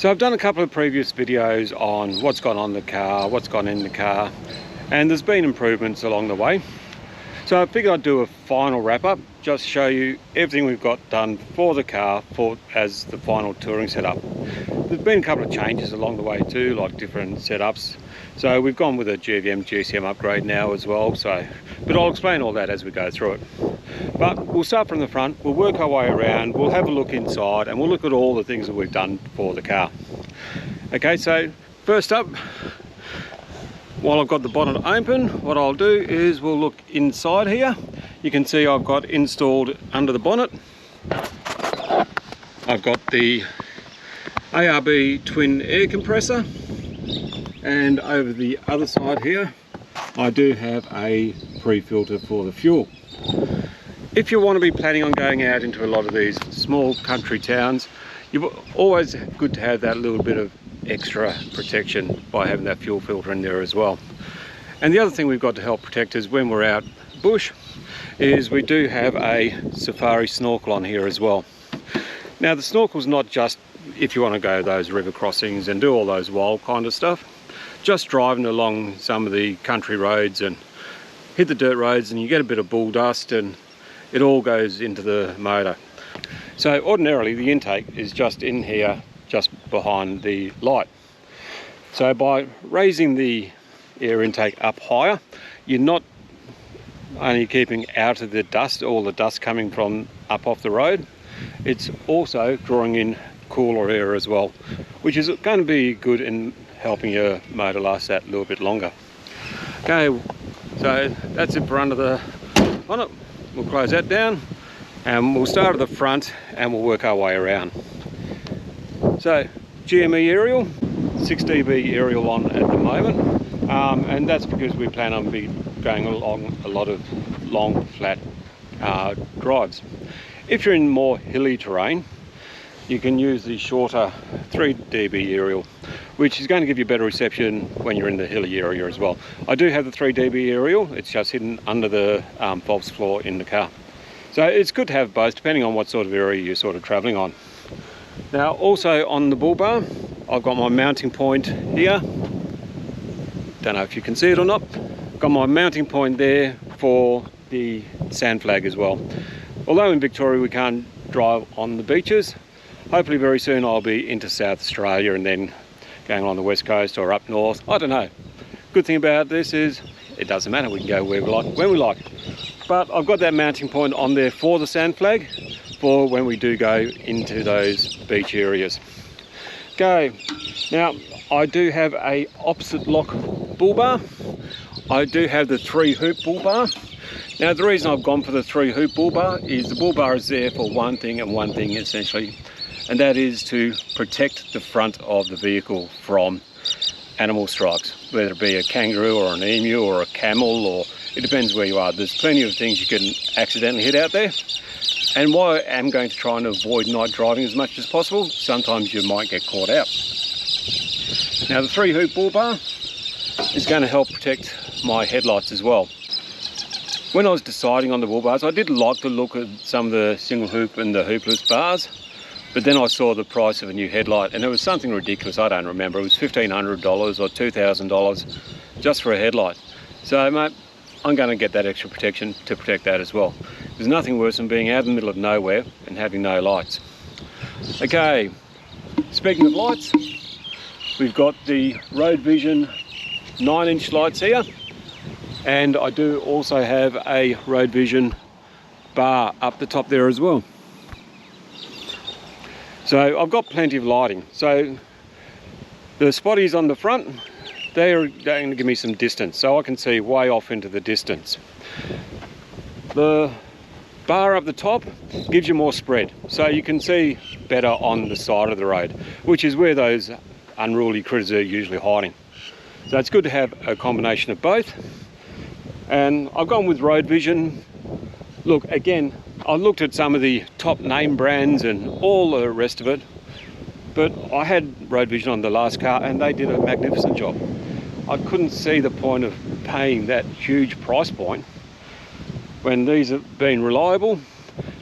So I've done a couple of previous videos on what's gone on the car, what's gone in the car, and there's been improvements along the way. So I figured I'd do a final wrap up, just show you everything we've got done for the car as the final touring setup. There's been a couple of changes along the way too, like different setups. So we've gone with a GCM upgrade now as well, but I'll explain all that as we go through it. But we'll start from the front, we'll work our way around, we'll have a look inside, and we'll look at all the things that we've done for the car. Okay, so first up, while I've got the bonnet open, what I'll do is we'll look inside here. You can see I've got installed under the bonnet, I've got the ARB twin air compressor, and over the other side here I do have a pre-filter for the fuel. If you want to be planning on going out into a lot of these small country towns, you're always good to have that little bit of extra protection by having that fuel filter in there as well. And the other thing we've got to help protect us when we're out bush is we do have a safari snorkel on here as well. Now the snorkel's not just if you want to go those river crossings and do all those wild kind of stuff, just driving along some of the country roads and hit the dirt roads and you get a bit of bull dust and it all goes into the motor. So ordinarily the intake is just in here, just behind the light. So by raising the air intake up higher, you're not only keeping out of the dust, all the dust coming from up off the road, it's also drawing in cooler air as well, which is going to be good in helping your motor last that little bit longer. Okay, so that's it for under the bonnet. We'll close that down and we'll start at the front and we'll work our way around. So GME aerial, 6 dB aerial on at the moment, and that's because we plan on going along a lot of long flat drives. If you're in more hilly terrain, you can use the shorter 3 dB aerial, which is going to give you better reception when you're in the hilly area as well. I do have the 3 dB aerial, it's just hidden under the false floor in the car. So it's good to have both depending on what sort of area you're sort of travelling on. Now also on the bull bar, I've got my mounting point here. Don't know if you can see it or not. Got my mounting point there for the sand flag as well. Although in Victoria we can't drive on the beaches, hopefully very soon I'll be into South Australia and then going along the west coast or up north. I don't know. Good thing about this is it doesn't matter, we can go where we like, when we like. But I've got that mounting point on there for the sand flag for when we do go into those beach areas. Okay, now I do have a opposite lock bull bar. I do have the 3 hoop bull bar. Now the reason I've gone for the 3 hoop bull bar is the bull bar is there for one thing and one thing essentially, and that is to protect the front of the vehicle from animal strikes, whether it be a kangaroo or an emu or a camel, or it depends where you are. There's plenty of things you can accidentally hit out there. And while I am going to try and avoid night driving as much as possible, sometimes you might get caught out. Now the 3 hoop bull bar is going to help protect my headlights as well. When I was deciding on the bull bars, I did like to look at some of the single hoop and the hoopless bars, but then I saw the price of a new headlight and it was something ridiculous, I don't remember. It was $1,500 or $2,000 just for a headlight. So mate, I'm going to get that extra protection to protect that as well. There's nothing worse than being out in the middle of nowhere and having no lights. Okay, speaking of lights, we've got the Road Vision 9-inch lights here, and I do also have a Road Vision bar up the top there as well. So I've got plenty of lighting. So the spotties on the front, they're going to give me some distance so I can see way off into the distance. The bar up the top gives you more spread so you can see better on the side of the road, which is where those unruly critters are usually hiding. So it's good to have a combination of both. And I've gone with Road Vision. Look, again, I looked at some of the top name brands and all the rest of it, but I had Road Vision on the last car and they did a magnificent job. I couldn't see the point of paying that huge price point when these have been reliable,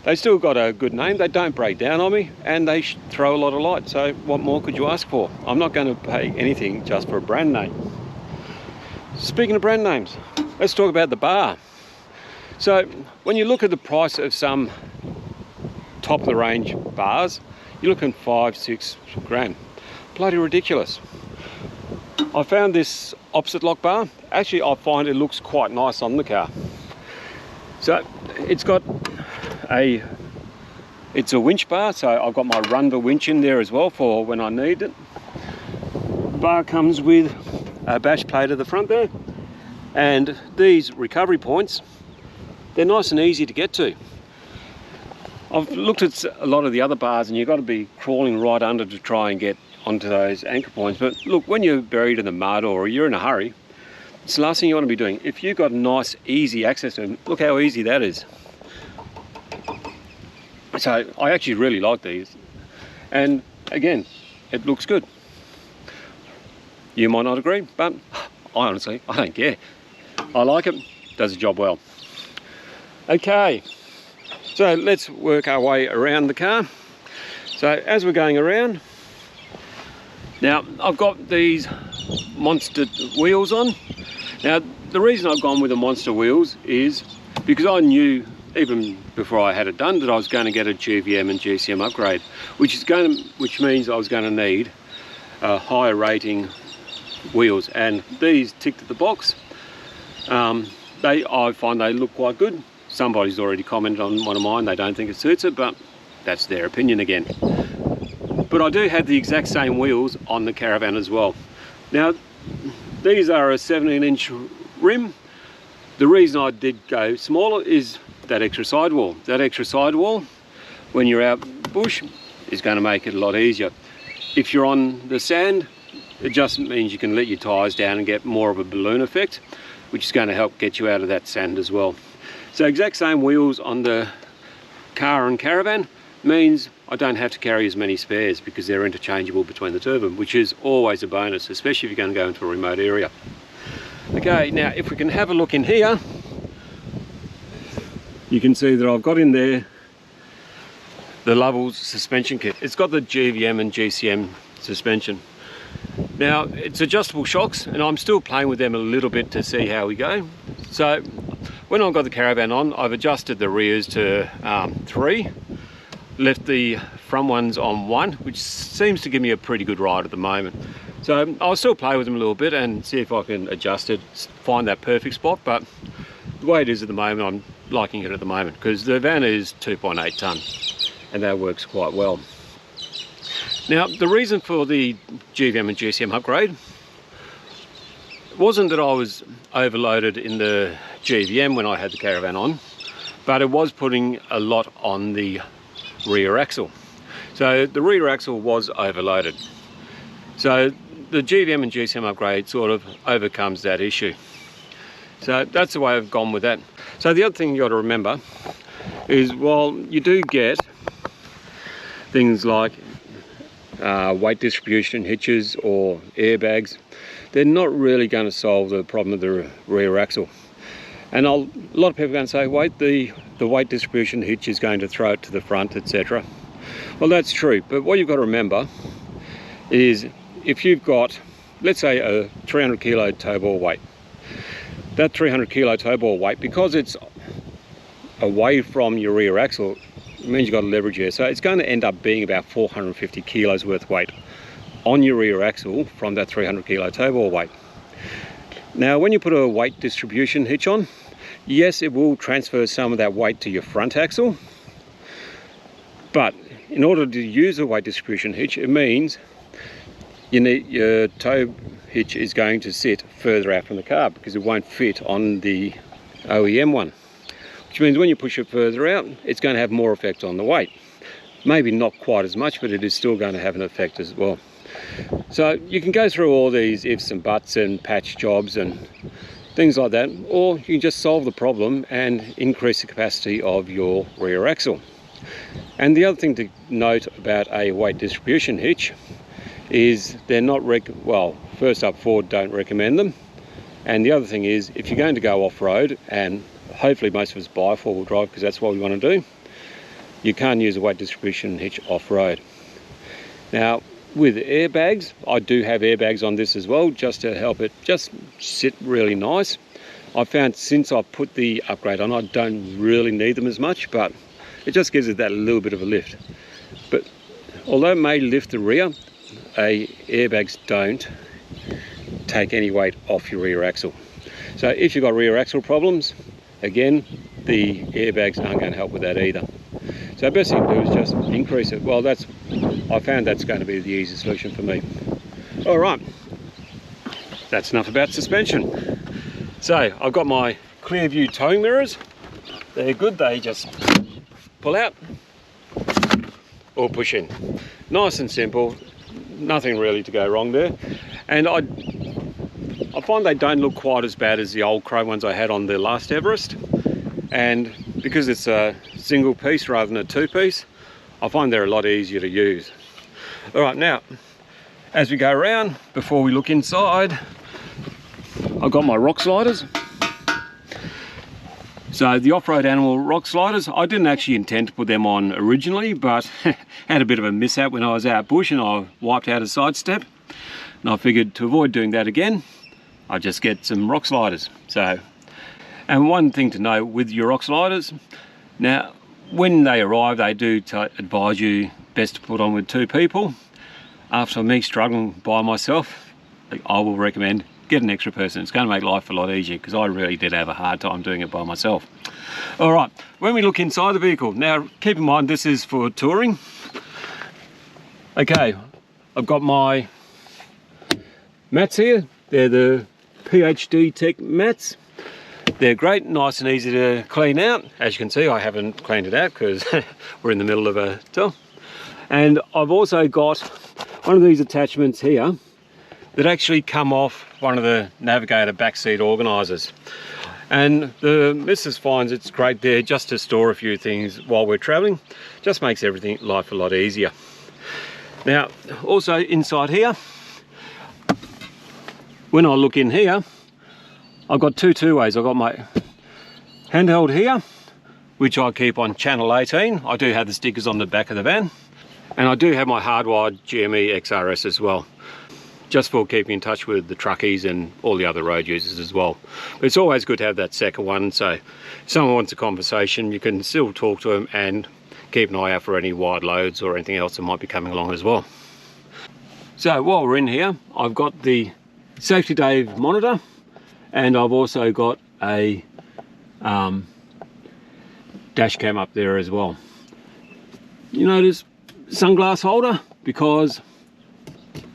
they still got a good name. They don't break down on me, and they throw a lot of light. So what more could you ask for? I'm not going to pay anything just for a brand name. Speaking of brand names, let's talk about the bar. So when you look at the price of some top of the range bars, you're looking 5-6 grand. Bloody ridiculous. I found this opposite lock bar. Actually, I find it looks quite nice on the car. So it's got it's a winch bar, so I've got my Runva winch in there as well for when I need it. The bar comes with a bash plate at the front there, and these recovery points, they're nice and easy to get to. I've looked at a lot of the other bars and you've got to be crawling right under to try and get onto those anchor points. But look, when you're buried in the mud or you're in a hurry, it's the last thing you want to be doing. If you've got nice, easy access to them, look how easy that is. So I actually really like these. And again, it looks good. You might not agree, but I don't care. I like it, does the job well. Okay, so let's work our way around the car. So as we're going around, now I've got these monster wheels on. Now the reason I've gone with the monster wheels is because I knew even before I had it done that I was going to get a GVM and GCM upgrade, which means I was going to need higher rating wheels, and these ticked the box. I find they look quite good. Somebody's already commented on one of mine, they don't think it suits it, but that's their opinion again. But I do have the exact same wheels on the Caravan as well. Now these are a 17-inch rim. The reason I did go smaller is that extra sidewall. That extra sidewall, when you're out bush, is going to make it a lot easier. If you're on the sand, it just means you can let your tyres down and get more of a balloon effect, which is going to help get you out of that sand as well. So exact same wheels on the car and Caravan means I don't have to carry as many spares because they're interchangeable between the two of them, which is always a bonus, especially if you're going to go into a remote area. Okay, now if we can have a look in here, you can see that I've got in there the Lovells suspension kit. It's got the GVM and GCM suspension. Now it's adjustable shocks, and I'm still playing with them a little bit to see how we go. So when I've got the Caravan on, I've adjusted the rears to 3, left the front ones on 1, which seems to give me a pretty good ride at the moment. So I'll still play with them a little bit and see if I can adjust it, find that perfect spot. But the way it is at the moment, I'm liking it at the moment because the van is 2.8 tonne and that works quite well. Now the reason for the GVM and GCM upgrade wasn't that I was overloaded in the GVM when I had the Caravan on, but it was putting a lot on the rear axle. So the rear axle was overloaded. So the GVM and GCM upgrade sort of overcomes that issue. So that's the way I've gone with that. So the other thing you got to remember is while you do get things like weight distribution hitches or airbags, they're not really going to solve the problem of the rear axle. And a lot of people are going to say, wait, the weight distribution hitch is going to throw it to the front, etc. Well, that's true, but what you've got to remember is if you've got, let's say, a 300 kilo tow ball weight, that 300 kilo tow ball weight, because it's away from your rear axle, it means you've got to leverage here. So it's going to end up being about 450 kilos worth weight on your rear axle from that 300 kilo tow ball weight. Now, when you put a weight distribution hitch on, yes, it will transfer some of that weight to your front axle, but in order to use a weight distribution hitch, it means your tow hitch is going to sit further out from the car because it won't fit on the OEM one, which means when you push it further out, it's going to have more effect on the weight. Maybe not quite as much, but it is still going to have an effect as well. So you can go through all these ifs and buts and patch jobs and things like that, or you can just solve the problem and increase the capacity of your rear axle. And the other thing to note about a weight distribution hitch is they're not well, first up, Ford don't recommend them, and the other thing is if you're going to go off-road, and hopefully most of us buy four-wheel drive because that's what we want to do, you can't use a weight distribution hitch off-road. Now, with airbags, I do have airbags on this as well, just to help it just sit really nice. I found since I put the upgrade on, I don't really need them as much, but it just gives it that little bit of a lift. But although it may lift the rear, airbags don't take any weight off your rear axle. So if you've got rear axle problems, again, the airbags aren't going to help with that either. So the best thing to do is just increase it. Well, I found that's going to be the easy solution for me. All right, that's enough about suspension. So I've got my clear view towing mirrors. They're good, they just pull out or push in. Nice and simple, nothing really to go wrong there. And I find they don't look quite as bad as the old chrome ones I had on the last Everest. And because it's a single piece rather than a two-piece, I find they're a lot easier to use. All right, now, as we go around, before we look inside, I've got my rock sliders. So the off-road animal rock sliders, I didn't actually intend to put them on originally, but had a bit of a mishap when I was out bush and I wiped out a side step. And I figured to avoid doing that again, I'd just get some rock sliders. And one thing to know with your rock sliders, now when they arrive, they do advise you best to put on with 2 people. After me struggling by myself, I will recommend get an extra person. It's going to make life a lot easier, because I really did have a hard time doing it by myself. All right, when we look inside the vehicle, now keep in mind this is for touring. Okay, I've got my mats here. They're the PhD Tech mats. They're great, nice and easy to clean out. As you can see, I haven't cleaned it out because we're in the middle of a tour. And I've also got one of these attachments here that actually come off one of the Navigator backseat organisers. And the missus finds it's great there just to store a few things while we're travelling. Just makes life a lot easier. Now, also inside here, when I look in here, I've got two ways. I've got my handheld here, which I keep on channel 18. I do have the stickers on the back of the van. And I do have my hardwired GME XRS as well, just for keeping in touch with the truckies and all the other road users as well. But it's always good to have that second one, so if someone wants a conversation, you can still talk to them and keep an eye out for any wide loads or anything else that might be coming along as well. So while we're in here, I've got the Safety Dave monitor, and I've also got a dash cam up there as well. You notice sunglass holder, because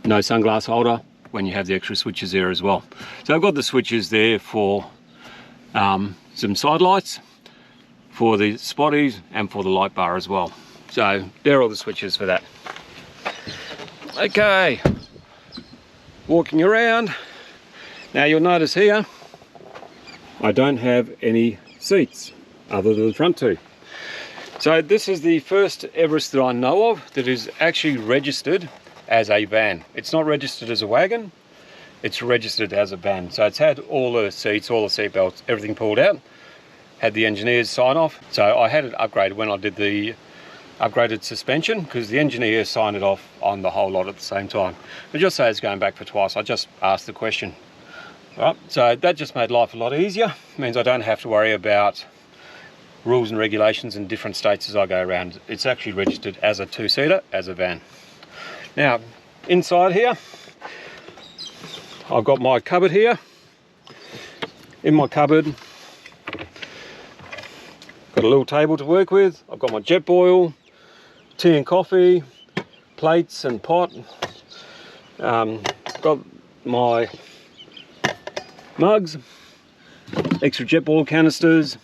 no sunglass holder when you have the extra switches there as well. So I've got the switches there for some side lights, for the spotties, and for the light bar as well. So they're all the switches for that. Okay, walking around. Now you'll notice here, I don't have any seats other than the front 2. So this is the first Everest that I know of that is actually registered as a van. It's not registered as a wagon, it's registered as a van. So it's had all the seats, all the seat belts, everything pulled out, had the engineers sign off. So I had it upgraded when I did the upgraded suspension, because the engineer signed it off on the whole lot at the same time. But just say it's going back for twice, I just asked the question. All right, so that just made life a lot easier. It means I don't have to worry about rules and regulations in different states as I go around. It's actually registered as a 2-seater, as a van. Now, inside here, I've got my cupboard here. In my cupboard, got a little table to work with. I've got my jet boil, tea and coffee, plates and pot. Got my mugs, extra jet boil canisters.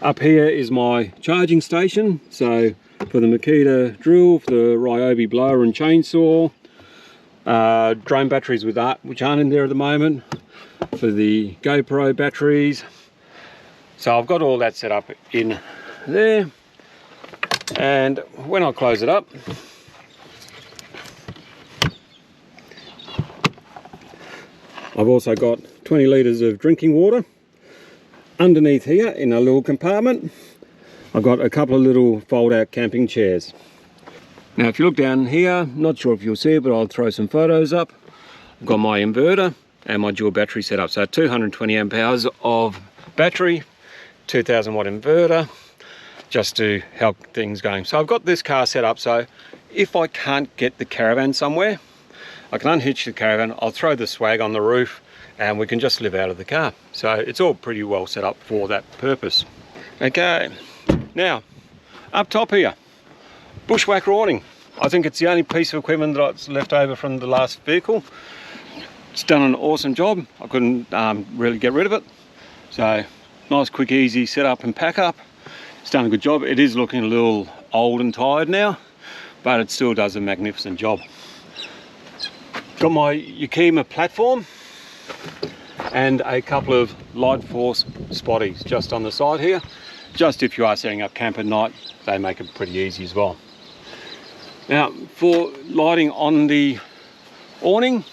Up here is my charging station, so for the Makita drill, for the Ryobi blower and chainsaw, drone batteries with that, which aren't in there at the moment, for the GoPro batteries. So I've got all that set up in there, and when I close it up, I've also got 20 litres of drinking water underneath here in a little compartment. I've got a couple of little fold out camping chairs. Now if you look down here, not sure if you'll see it, but I'll throw some photos up. I've got my inverter and my dual battery set up. So 220 amp hours of battery, 2000 watt inverter, just to help things going. So I've got this car set up, so if I can't get the Caravan somewhere, I can unhitch the Caravan, I'll throw the swag on the roof, and we can just live out of the car. So it's all pretty well set up for that purpose. Okay, now up top here, bushwhacker awning. I think it's the only piece of equipment that's left over from the last vehicle. It's done an awesome job. I couldn't really get rid of it. So nice, quick, easy set up and pack up. It's done a good job. It is looking a little old and tired now, but it still does a magnificent job. Got my Yakima platform and a couple of light force spotties just on the side here. Just if you are setting up camp at night, they make it pretty easy as well. Now for lighting on the awning,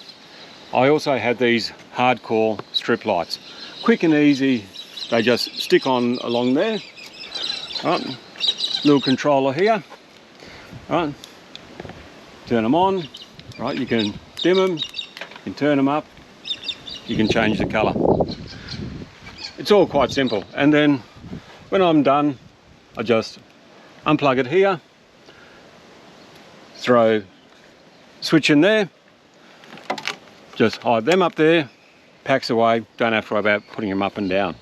I also have these hardcore strip lights. Quick and easy, they just stick on along there. Right, little controller here. Right, turn them on. Right, you can dim them, you can turn them up, you can change the colour. It's all quite simple. And then when I'm done, I just unplug it here, throw switch in there, just hide them up there, packs away, don't have to worry about putting them up and down.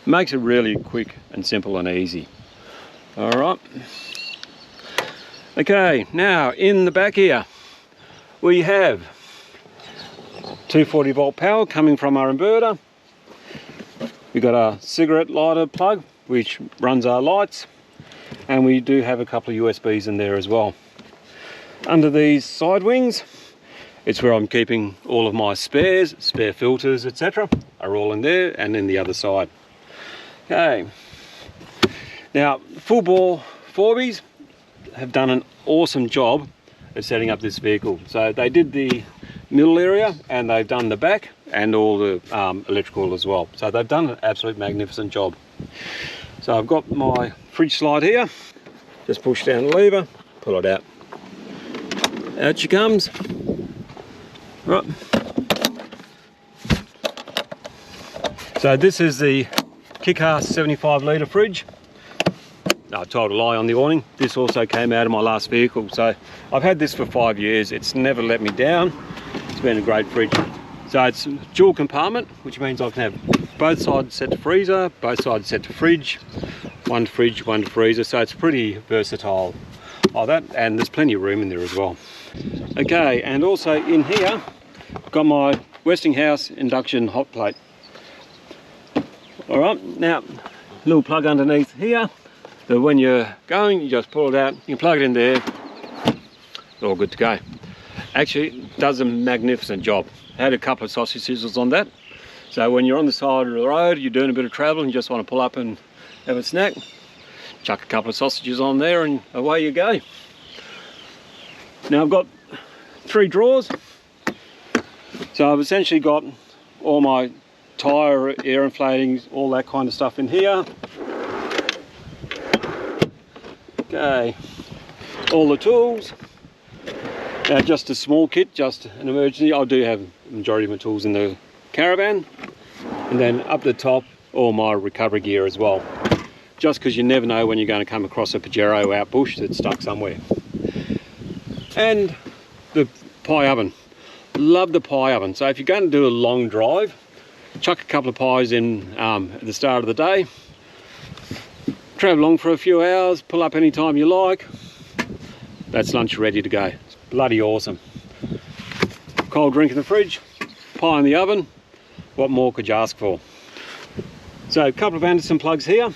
Makes it really quick and simple and easy. All right. Okay, now in the back here, we have 240 volt power coming from our inverter. We've got a cigarette lighter plug which runs our lights, and we do have a couple of USBs in there as well. Under these side wings, it's where I'm keeping all of my spares, spare filters, etc. are all in there and in the other side. Okay. Now, full bore Forbies have done an awesome job of setting up this vehicle. So they did the middle area and they've done the back and all the electrical as well. So they've done an absolute magnificent job. So I've got my fridge slide here. Just push down the lever, pull it out. Out she comes. Right. So this is the kick-ass 75 litre fridge. I told a lie on the awning. This also came out of my last vehicle. So I've had this for 5 years. It's never let me down. It's been a great fridge. So it's dual compartment, which means I can have both sides set to freezer, both sides set to fridge, one to fridge, one to freezer. So it's pretty versatile like that, and there's plenty of room in there as well. Okay, and also in here, got my Westinghouse induction hot plate. All right, now little plug underneath here. So when you're going, you just pull it out, you can plug it in there, it's all good to go. Actually, it does a magnificent job. I had a couple of sausage sizzles on that. So when you're on the side of the road, you're doing a bit of travel and you just want to pull up and have a snack, chuck a couple of sausages on there and away you go. Now I've got 3 drawers. So I've essentially got all my tyre, air inflating, all that kind of stuff in here. Okay, all the tools. Now just a small kit, just an emergency. I do have the majority of my tools in the Caravan. And then up the top, all my recovery gear as well. Just because you never know when you're going to come across a Pajero out bush that's stuck somewhere. And the pie oven. Love the pie oven. So if you're going to do a long drive, chuck a couple of pies in at the start of the day. Travel along for a few hours, pull up anytime you like. That's lunch ready to go. It's bloody awesome. Cold drink in the fridge, pie in the oven. What more could you ask for? So a couple of Anderson plugs here.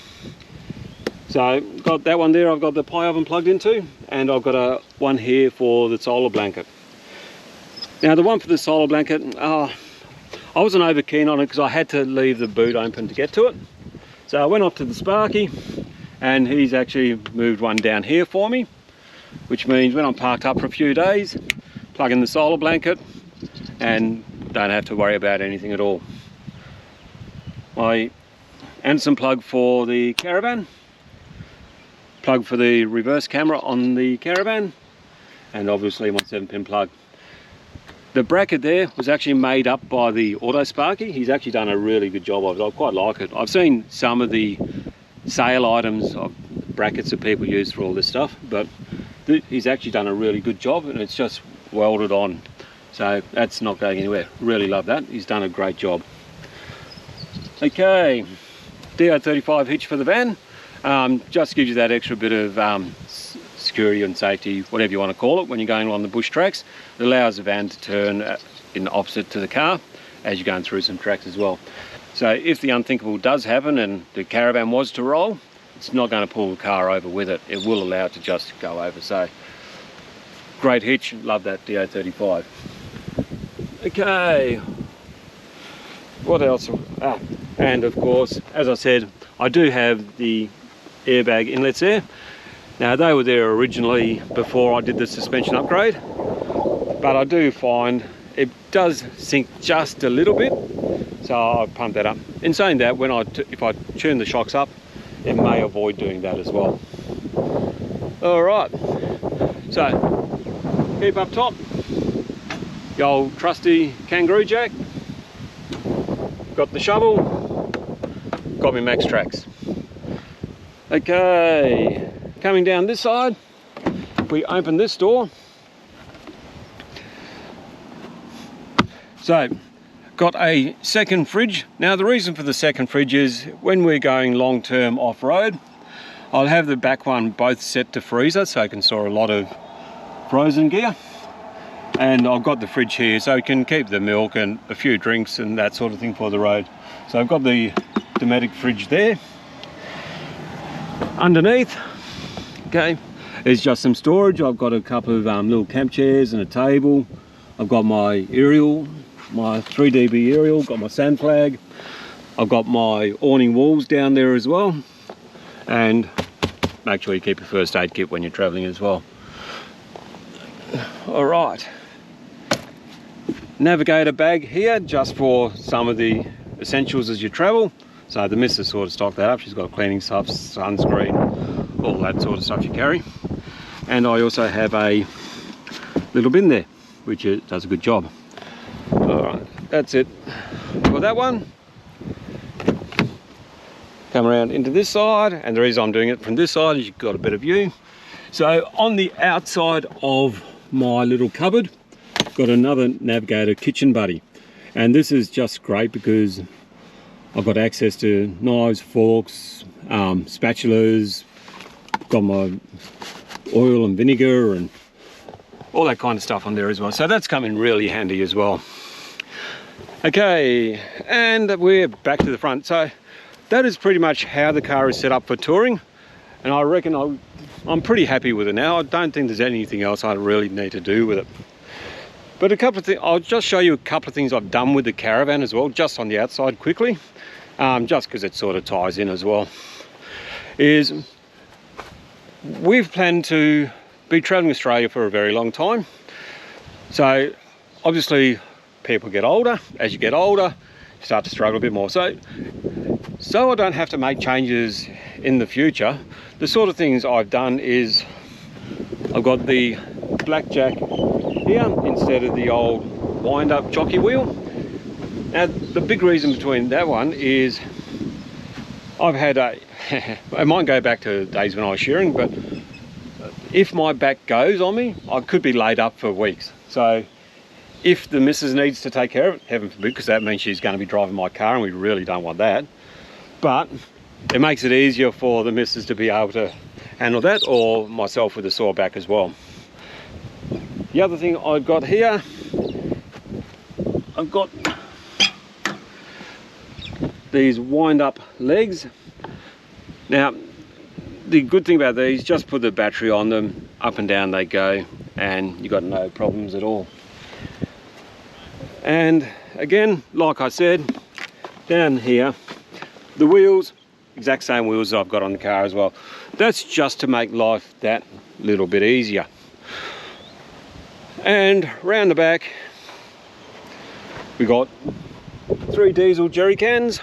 So got that one there, I've got the pie oven plugged into, and I've got one here for the solar blanket. Now the one for the solar blanket, I wasn't over keen on it because I had to leave the boot open to get to it. So I went off to the Sparky, and he's actually moved one down here for me, which means when I'm parked up for a few days, plug in the solar blanket and don't have to worry about anything at all. My Anderson plug for the Caravan, plug for the reverse camera on the Caravan, and obviously my 7-pin plug. The bracket there was actually made up by the Auto Sparky. He's actually done a really good job of it. I quite like it. I've seen some of the sale items of brackets that people use for all this stuff, but he's actually done a really good job, and it's just welded on, so that's not going anywhere. Really love that. He's done a great job. Okay, DO35 hitch for the van. Just gives you that extra bit of security and safety, whatever you want to call it, when you're going along the bush tracks. It allows the van to turn in opposite to the car as you're going through some tracks as well. So if the unthinkable does happen and the Caravan was to roll, it's not going to pull the car over with it. It will allow it to just go over. So great hitch, love that DO35. Okay, what else? And of course, as I said, I do have the airbag inlets there. Now they were there originally before I did the suspension upgrade, but I do find it does sink just a little bit, so I've pumped that up. In saying that, when if I tune the shocks up, it may avoid doing that as well. All right, so keep up top, the old trusty kangaroo jack, got the shovel, got my max tracks. Okay, coming down this side, if we open this door, so got a second fridge. Now the reason for the second fridge is when we're going long-term off-road, I'll have the back one both set to freezer so I can store a lot of frozen gear, and I've got the fridge here so I can keep the milk and a few drinks and that sort of thing for the road. So I've got the Dometic fridge there. Underneath, okay, is just some storage. I've got a couple of little camp chairs and a table. I've got my aerial, my 3dB aerial, got my sand flag. I've got my awning walls down there as well, and make sure you keep a first aid kit when you're traveling as well. All right, navigator bag here just for some of the essentials as you travel. So the missus sort of stocked that up. She's got cleaning stuff, sunscreen, all that sort of stuff you carry. And I also have a little bin there, which does a good job. All right, that's it for that one. Come around into this side, and the reason I'm doing it from this side is you've got a better view. So on the outside of my little cupboard, got another Navigator kitchen buddy. And this is just great because I've got access to knives, forks, spatulas, got my oil and vinegar and all that kind of stuff on there as well. So that's come in really handy as well. Okay, and we're back to the front. So that is pretty much how the car is set up for touring. And I reckon I'm pretty happy with it now. I don't think there's anything else I really need to do with it. But a couple of things, I'll just show you a couple of things I've done with the Caravan as well, just on the outside quickly, just because it sort of ties in as well. Is we've planned to be traveling Australia for a very long time. So obviously people get older. As you get older, you start to struggle a bit more. So I don't have to make changes in the future. The sort of things I've done is I've got the blackjack here instead of the old wind-up jockey wheel. Now the big reason between that one is I've had I might go back to days when I was shearing, but if my back goes on me, I could be laid up for weeks. So if the missus needs to take care of it, heaven forbid, because that means she's going to be driving my car and we really don't want that, but it makes it easier for the missus to be able to handle that, or myself with a sore back as well. The other thing I've got here, I've got these wind-up legs. Now, the good thing about these, just put the battery on them, up and down they go, and you've got no problems at all. And again, like I said, down here, the wheels, exact same wheels I've got on the car as well. That's just to make life that little bit easier. And round the back, we got 3 diesel jerry cans,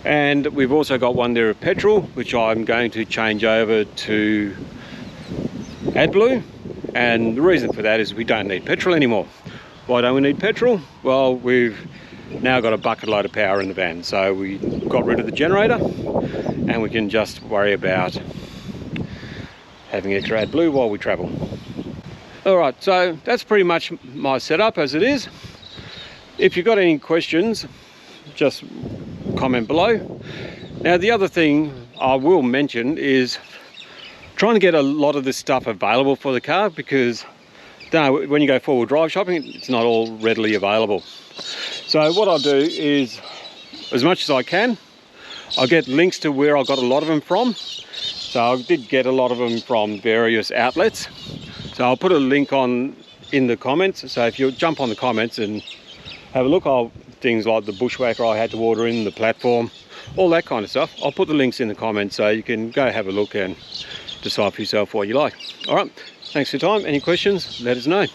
And we've also got one there of petrol, which I'm going to change over to AdBlue. And the reason for that is we don't need petrol anymore. Why don't we need petrol? Well, we've now got a bucket load of power in the van, so we got rid of the generator and we can just worry about having extra AdBlue while we travel. Alright, so that's pretty much my setup as it is. If you've got any questions, just comment below. Now the other thing I will mention is trying to get a lot of this stuff available for the car, because when you go four-wheel drive shopping, it's not all readily available. So what I'll do is, as much as I can, I'll get links to where I got a lot of them from. So I did get a lot of them from various outlets. So I'll put a link in the comments. So if you jump on the comments and have a look, things like the bushwhacker I had to order in, the platform, all that kind of stuff, I'll put the links in the comments so you can go have a look and decide for yourself what you like. All right, thanks for your time. Any questions, let us know.